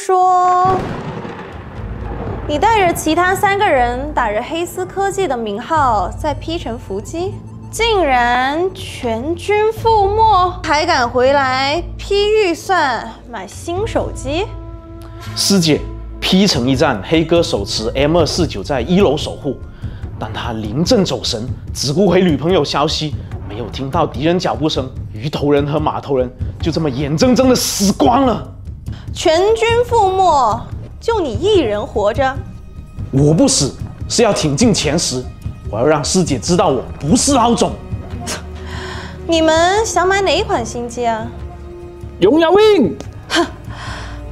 說，你帶着其他3個人，打着黑絲科技的名號，在 P 城伏擊，竟然全軍覆沒，還敢回來批預算買新手機？師姐 ，P 城一戰，黑哥手持 M249在1樓守護，但他临陣走神，只顧回女朋友消息，沒有聽到敵人腳步聲，魚頭人和馬頭人就這麼眼睜睜的死光了。全軍覆沒，就你一人活着？我不死，是要挺進前10。我要讓師姐知道我不是孬種。你們想買哪一款新機啊？榮耀 Win。哼，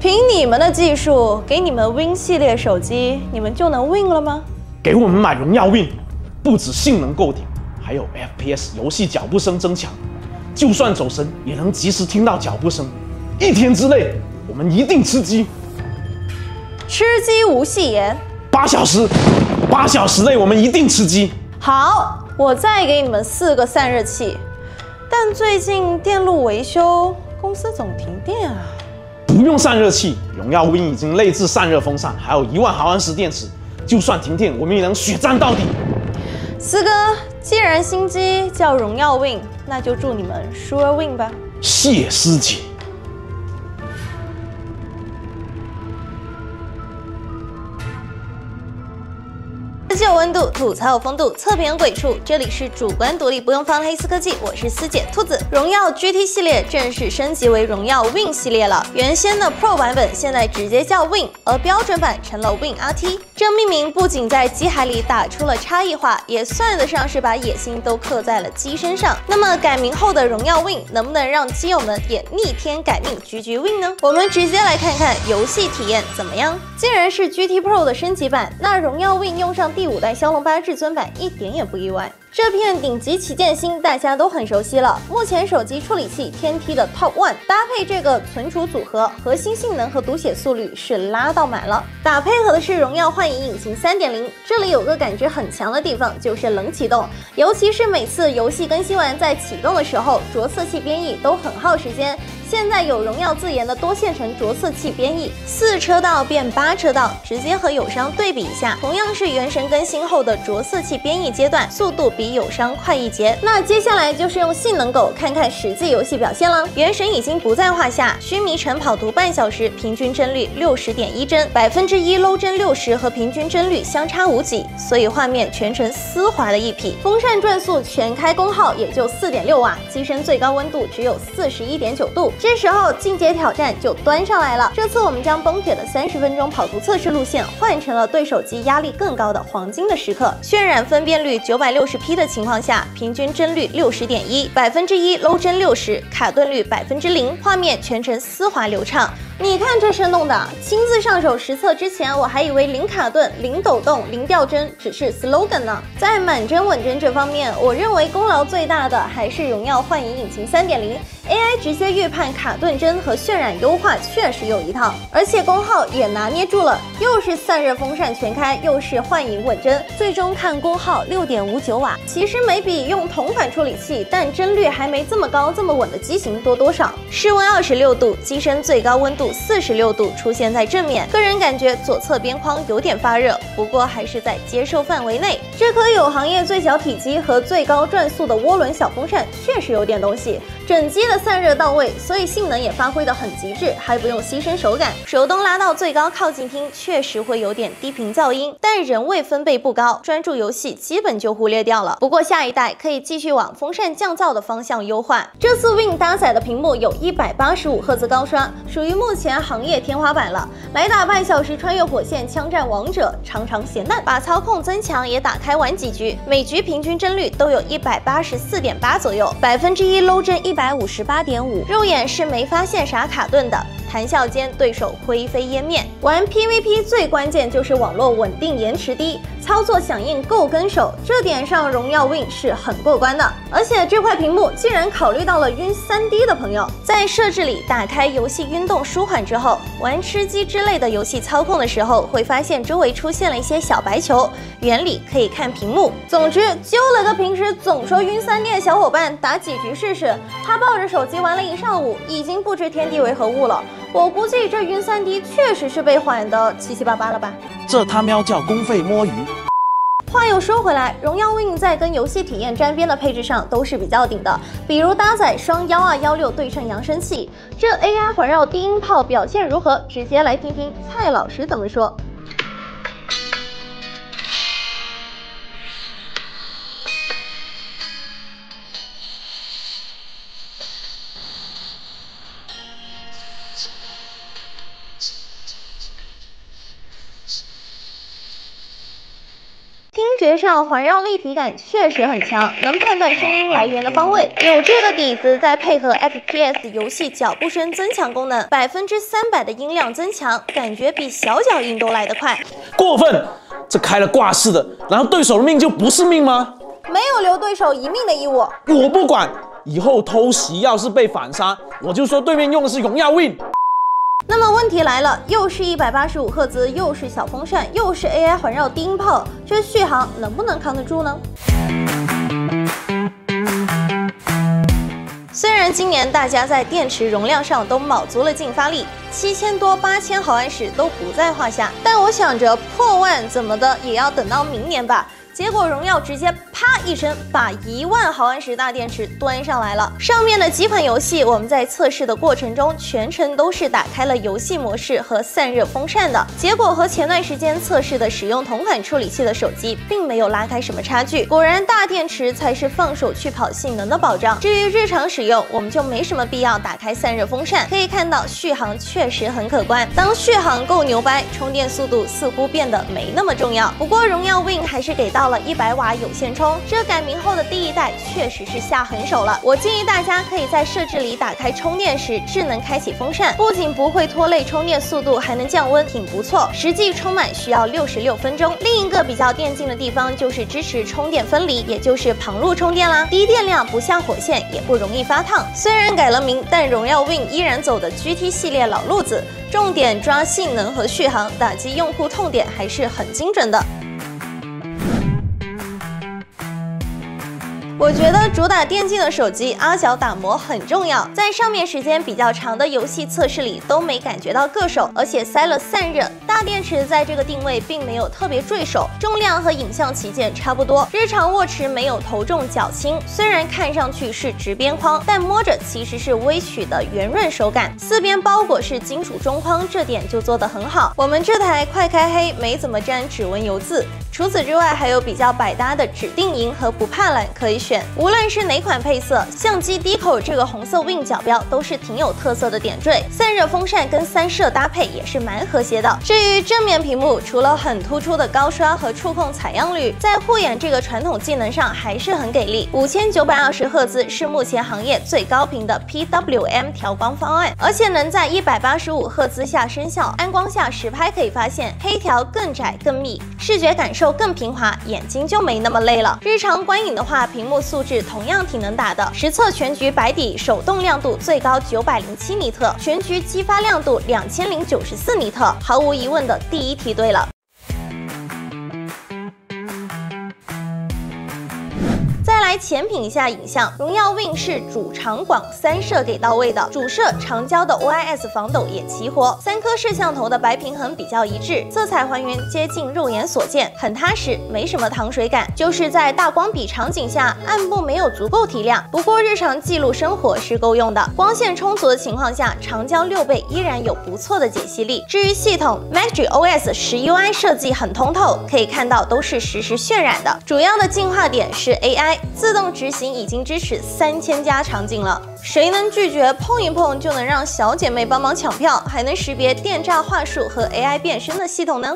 憑你們的技術，給你們 Win 系列手機，你們就能 Win 了嗎？給我們買榮耀 Win，不止性能夠頂，還有 FPS 遊戲腳步聲增強，就算走神也能及時聽到腳步聲。1天之內，我們一定吃雞。吃雞無戲言。8小時，8小時內我們一定吃雞。好，我再給你們4個散熱器，但最近電路維修，公司總停電啊。不用散熱器，榮耀 Win 已經內置散熱風扇，還有1萬毫安時電池，就算停電，我們也能血戰到底。4哥，既然新機叫榮耀 Win，那就祝你們 Sure Win 吧。謝師姐。科技有溫度，吐槽有風度，測評有鬼畜。這裡是主觀獨立不用放的黑絲科技，我是師姐兔子。榮耀 GT 系列正式升級為榮耀 Win 系列了。原先的 Pro 版本現在直接叫 Win， 而標準版成了 Win RT。這命名不僅在機海裡打出了差異化，也算得上是把野心都刻在了機身上。那麼改名後的榮耀 Win 能不能讓機友們也逆天改命GG Win 呢？我們直接來看看遊戲體驗怎麼樣。既然是 GT Pro 的升級版，那榮耀 Win 用上第5代驍龍8至尊版一點也不意外。這片頂級旗艦星大家都很熟悉了，目前手機處理器天梯的 Top One 搭配這個存儲組合，核心性能和讀寫速率是拉到滿了。打配合的是榮耀幻影引擎 3.0， 這裡有個感知很強的地方，就是冷啟動，尤其是每次遊戲更新完在啟動的時候，着色器編譯都很耗時間。現在有榮耀自研的多線程着色器編譯，4車道變8車道，直接和友商對比一下，同樣是原神更新後的着色器編譯階段，速度比友商快1截。那接下來就是用性能狗看看實際遊戲表現了。原神已經不在話下，須彌城跑图半小時，平均帧率60.1帧，1% low 帧60和平均帧率相差无几，所以畫面全程絲滑的一匹。風扇轉速全開功耗也就4.6瓦，機身最高溫度只有41.9度。這時候進階挑戰就端上來了。這次我們将崩鐵的30分鐘跑图測試路線換成了對手機壓力更高的黃金的時刻。渲染分辨率960p的情況下，平均帧率60.1%，1% low 帧60，卡頓率0%，畫面全程絲滑流暢。你看这生動的，親自上手實測之前，我還以為零卡頓、零抖動、零掉帧只是 slogan 呢。在滿帧穩帧這方面，我認為功勞最大的還是榮耀幻影引擎 3.0。AI 直接預判卡頓幀和渲染優化確實有一套，而且功耗也拿捏住了，又是散熱風扇全開，又是幻影穩幀，最終看功耗6.59瓦，其實沒比用同款處理器但幀率還沒這麼高這麼穩的機型多多少。室溫26度，機身最高溫度46度出現在正面，個人感覺左側邊框有點發熱，不過還是在接受範圍內。這顆有行業最小體積和最高轉速的渦輪小風扇確實有點東西，整機的散熱到位，所以性能也發揮得很極致，還不用犧牲手感。手動拉到最高靠近聽，確實會有點低頻噪音，但人位分貝不高，專注遊戲基本就忽略掉了。不過下一代可以繼續往風扇降噪的方向優化。這次 Win 搭載的屏幕有185赫茲高刷，屬於目前行業天花板了。來打半小時穿越火線槍戰王者，嘗嘗鹹蛋。把操控增強也打開玩幾局，每局平均幀率都有184.8左右，1% low 帧158.5，肉眼是沒發現啥卡頓的。談笑間，對手灰飛煙滅。玩 PVP 最關鍵就是網絡穩定、延遲低，操作響應夠跟手，這點上榮耀 Win 是很過關的。而且這塊屏幕竟然考慮到了暈 3D 的朋友，在設置裡打開遊戲暈動舒緩之後，玩吃雞之類的遊戲操控的時候，會發現周圍出現了一些小白球，原理可以看屏幕。總之，揪了個平時總說暈 3D 的小夥伴，打幾局試試。他抱着手機玩了一上午，已經不知天地為何物了。我估計這暈3D 確實是被緩得七七八八了吧？這他喵叫公費摸魚。話又說回來，榮耀 Wing 在跟遊戲體驗沾邊的配置上都是比較頂的，比如搭載雙1216對稱揚聲器，這 AI 環繞低音炮表現如何？直接來聽聽蔡老師怎麼說。听觉上環繞立體感確實很強，能判斷聲音來源的方位。有這個底子，再配合 FPS 遊戲腳步聲增強功能，300%的音量增強，感覺比小腳印都來得快。過分！這開了掛式的，難道對手的命就不是命嗎？沒有留對手一命的義務。我不管，以後偷襲要是被反殺，我就說對面用的是榮耀 Wing。那麼問題來了，又是185赫茲，又是小風扇，又是 AI 環繞低音炮，這續航能不能扛得住呢？雖然今年大家在電池容量上都卯足了勁發力，7000多、8000毫安時都不在話下，但我想着破萬怎麼的也要等到明年吧。結果榮耀直接啪一聲把10000毫安時大電池端上來了。上面的幾款遊戲，我們在測試的過程中全程都是打開了遊戲模式和散熱風扇的，結果和前段時間測試的使用同款處理器的手機並沒有拉開什麼差距。果然大電池才是放手去跑性能的保障。至於日常使用，我們就沒什麼必要打開散熱風扇。可以看到續航確實很可觀。當續航夠牛掰，充電速度似乎變得沒那麼重要。不過榮耀 Wing 還是給到了100瓦有線充，這改名後的第一代確實是下狠手了。我建議大家可以在設置裡打開充電時智能開啟風扇，不僅不會拖累充電速度，還能降溫，挺不錯。實際充滿需要66分鐘。另一個比較電競的地方就是支持充電分離，也就是旁路充電啦。低電量不像火線，也不容易發燙。雖然改了名，但榮耀 Wing 依然走的 GT 系列老路子，重點抓性能和續航，打擊用戶痛點還是很精準的。我覺得主打電競的手機阿角打磨很重要，在上面時間比較長的遊戲測試裡都沒感覺到硌手，而且塞了散熱。大電池在這個定位並沒有特別墜手，重量和影像旗艦差不多，日常握持沒有頭重腳輕。雖然看上去是直邊框，但摸着其實是微曲的圓潤手感，四邊包裹是金屬中框，這點就做得很好。我們這台快開黑沒怎麼沾指紋油漬。除此之外，還有比較百搭的指定銀和不怕藍可以選。無論是哪款配色，相機低口這個紅色 Wing 角標都是挺有特色的點綴。散熱風扇跟3攝搭配也是蠻和諧的。至於正面屏幕，除了很突出的高刷和觸控採樣率，在護眼這個傳統技能上還是很給力。5920赫茲是目前行業最高頻的 PWM 調光方案，而且能在185赫茲下生效。暗光下實拍可以發現黑條更窄更密，視覺感受更平滑，眼睛就沒那麼累了。日常觀影的話，屏幕素質同樣挺能打的。實測全局白底手動亮度最高907尼特，全局激發亮度2094尼特，毫無疑問的第一梯隊了。再來前品一下影像，榮耀 Wing 是主長廣3攝給到位的，主攝長焦的 OIS 防抖也齊活，3顆攝像頭的白平衡比較一致，色彩還原接近肉眼所見，很踏實，沒什麼糖水感。就是在大光比場景下，暗部沒有足夠提亮，不過日常記錄生活是夠用的。光線充足的情況下，長焦6倍依然有不錯的解析力。至於系統 ，Magic OS 10UI 設計很通透，可以看到都是實時渲染的。主要的進化點是 AI。自動執行已經支持3000加場景了，誰能拒絕碰一碰就能讓小姐妹幫忙搶票，還能識別電詐話術和 AI 變身的系統呢？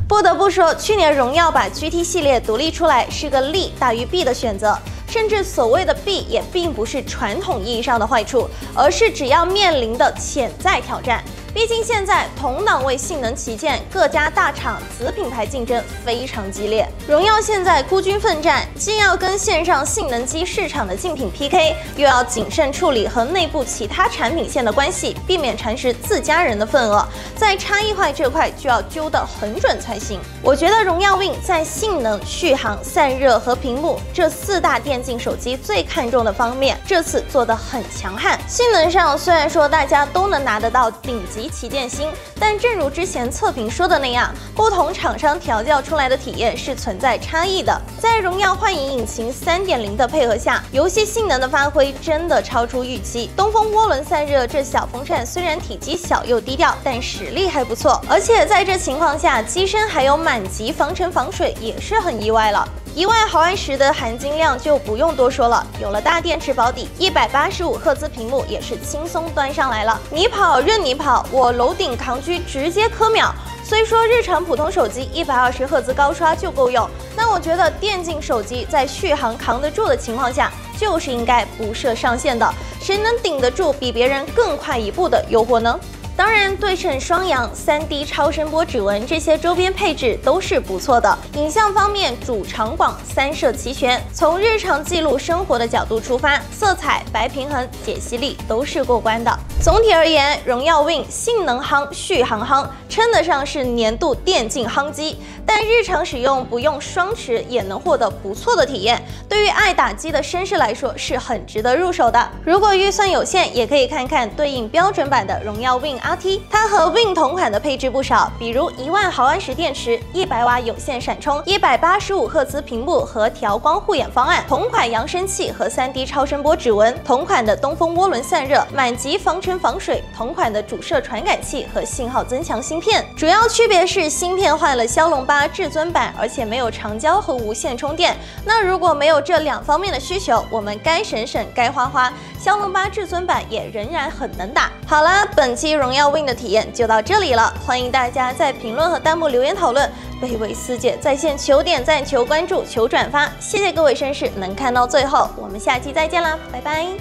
不得不說，去年榮耀把 GT 系列獨立出來是個利大於弊的選擇，甚至所謂的弊也並不是傳統意義上的壞處，而是只要面臨的潛在挑戰。畢竟現在同檔位性能旗艦，各家大廠子品牌競爭非常激烈。榮耀現在孤軍奮戰，既要跟線上性能機市場的競品 PK， 又要謹慎處理和內部其他產品線的關係，避免蠶食自家人的份額。在差異化這塊就要揪得很準才行。我覺得榮耀 Win 在性能、續航、散熱和屏幕這4大電競手機最看重的方面，這次做得很強悍。性能上雖然說大家都能拿得到頂級旗艦芯，但正如之前測評說的那樣，不同廠商調教出來的體驗是存在差異的。在榮耀幻影引擎 3.0 的配合下，遊戲性能的發揮真的超出預期。東風渦輪散熱這小風扇雖然體積小又低調，但實力還不錯。而且在這情況下，機身還有滿級防塵防水，也是很意外了。1萬毫安時的含金量就不用多說了，有了大電池保底，185赫茲屏幕也是輕鬆端上來了。你跑任你跑，我樓頂扛狙直接磕秒。雖說日常普通手機120赫茲高刷就夠用，那我覺得電競手機在續航扛得住的情況下，就是應該不設上限的。誰能頂得住比別人更快一步的誘惑呢？當然，對稱雙揚、3D 超聲波指紋這些周邊配置都是不錯的。影像方面，主長廣3攝齊全。從日常記錄生活的角度出發，色彩、白平衡、解析力都是過關的。總體而言，榮耀 Win 性能夯、續航夯，稱得上是年度電競夯機。但日常使用不用雙持也能獲得不錯的體驗，對於愛打機的紳士來說是很值得入手的。如果預算有限，也可以看看對應標準版的榮耀 Win RT， 它和 Win 同款的配置不少，比如1萬毫安時電池、100瓦有線閃充、185赫茲屏幕和調光護眼方案，同款揚聲器和 3D 超聲波指紋，同款的東風渦輪散熱，滿級防塵防水，同款的主攝傳感器和信號增強芯片。主要區別是芯片換了驍龍8至尊版，而且沒有長焦和無線充電。那如果沒有這2方面的需求，我們該省省該花花，驍龍8至尊版也仍然很能打。好了，本期榮耀 Win 的體驗就到這裡了，歡迎大家在評論和彈幕留言討論。卑微師姐在線求點讚、求關注、求轉發，謝謝各位紳士能看到最後，我們下期再見啦，拜拜。